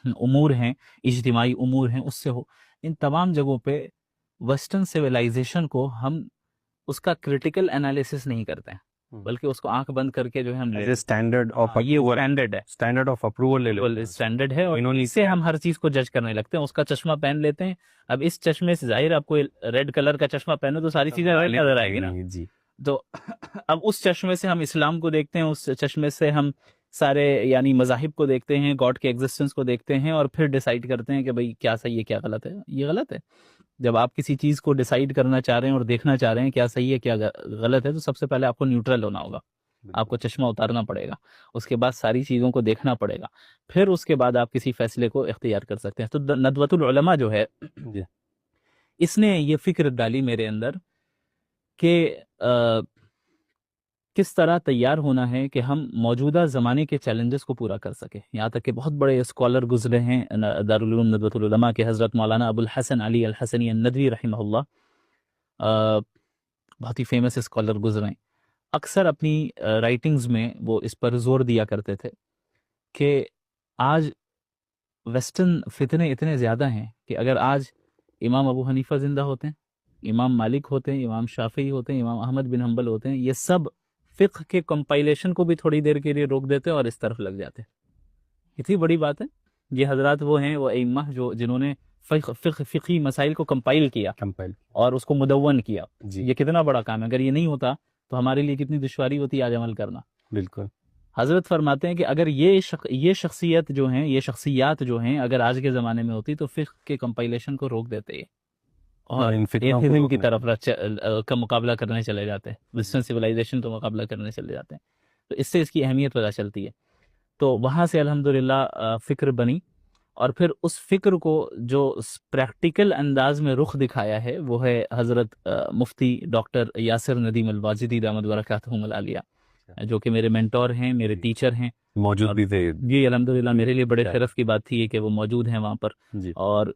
امور ہیں، اجتماعی امور ہیں، اس سے ہو، ان تمام جگہوں پہ ویسٹرن سویلائزیشن کو ہم اس کا کریٹیکل انالیسس نہیں کرتے ہیں، بلکہ اس کو آنکھ بند کر کے جو ہے ہم اسٹینڈرڈ آف یہ اسٹینڈرڈ ہے، اسٹینڈرڈ آف اپروول لے لو، اسٹینڈرڈ ہے، اور اس سے ہم ہر چیز کو جج کرنے لگتے ہیں، اس کا چشمہ پہن لیتے ہیں. اب اس چشمے سے ظاہر آپ کو ریڈ کلر کا چشمہ پہنو تو ساری چیزیں ریڈ نظر آئے گی نا. جی تو اب اس چشمے سے ہم اسلام کو دیکھتے ہیں، اس چشمے سے ہم سارے یعنی مذاہب کو دیکھتے ہیں، گاڈ کے ایگزسٹنس کو دیکھتے ہیں، اور پھر ڈیسائیڈ کرتے ہیں کہ بھئی کیا صحیح ہے کیا غلط ہے. یہ غلط ہے. جب آپ کسی چیز کو ڈیسائیڈ کرنا چاہ رہے ہیں اور دیکھنا چاہ رہے ہیں کیا صحیح ہے کیا غلط ہے، تو سب سے پہلے آپ کو نیوٹرل ہونا ہوگا، آپ کو چشمہ اتارنا پڑے گا، اس کے بعد ساری چیزوں کو دیکھنا پڑے گا، پھر اس کے بعد آپ کسی فیصلے کو اختیار کر سکتے ہیں. تو ندوۃ العلماء جو ہے اس نے یہ فکر ڈالی میرے اندر کہ کس طرح تیار ہونا ہے کہ ہم موجودہ زمانے کے چیلنجز کو پورا کر سکیں. یہاں تک کہ بہت بڑے اسکالر گزرے ہیں دارالعلوم ندوۃ العلماء کے، حضرت مولانا ابو الحسن علی الحسنی الندوی رحمہ اللہ، بہت ہی فیمس اسکالر گزرے ہیں. اکثر اپنی رائٹنگز میں وہ اس پر زور دیا کرتے تھے کہ آج ویسٹرن فتنے اتنے زیادہ ہیں کہ اگر آج امام ابو حنیفہ زندہ ہوتے ہیں، امام مالک ہوتے ہیں، امام شافعی ہوتے ہیں، امام احمد بن حنبل ہوتے ہیں، یہ سب فقہ کے کمپائلیشن کو بھی تھوڑی دیر کے لیے روک دیتے اور اس طرف لگ جاتے. اتنی بڑی بات ہے. یہ حضرات وہ ہیں، وہ ائمہ جنہوں نے فقہی مسائل کو کمپائل کیا اور اس کو مدون کیا. یہ کتنا بڑا کام ہے. اگر یہ نہیں ہوتا تو ہمارے لیے کتنی دشواری ہوتی آج عمل کرنا. بالکل. حضرت فرماتے ہیں کہ اگر یہ شخصیت جو ہیں، یہ شخصیات جو ہیں، اگر آج کے زمانے میں ہوتی تو فقہ کے کمپائلیشن کو روک دیتے ہیں اور ایتھیزم کی طرف کا مقابلہ کرنے چلے جاتے ہیں، ویسٹرن سویلائزیشن تو مقابلہ کرنے چلے جاتے ہیں. تو اس سے اس کی اہمیت پتہ چلتی ہے. تو وہاں سے الحمدللہ فکر بنی، اور پھر اس فکر کو جو پریکٹیکل انداز میں رخ دکھایا ہے وہ ہے حضرت مفتی ڈاکٹر یاسر ندیم الواجدی دامت برکاتہم العالیہ، جو کہ میرے مینٹور ہیں، میرے ٹیچر ہیں، موجود بھی تھے. جی الحمدللہ میرے لیے بڑے شرف کی بات تھی کہ وہ موجود ہیں وہاں پر. اور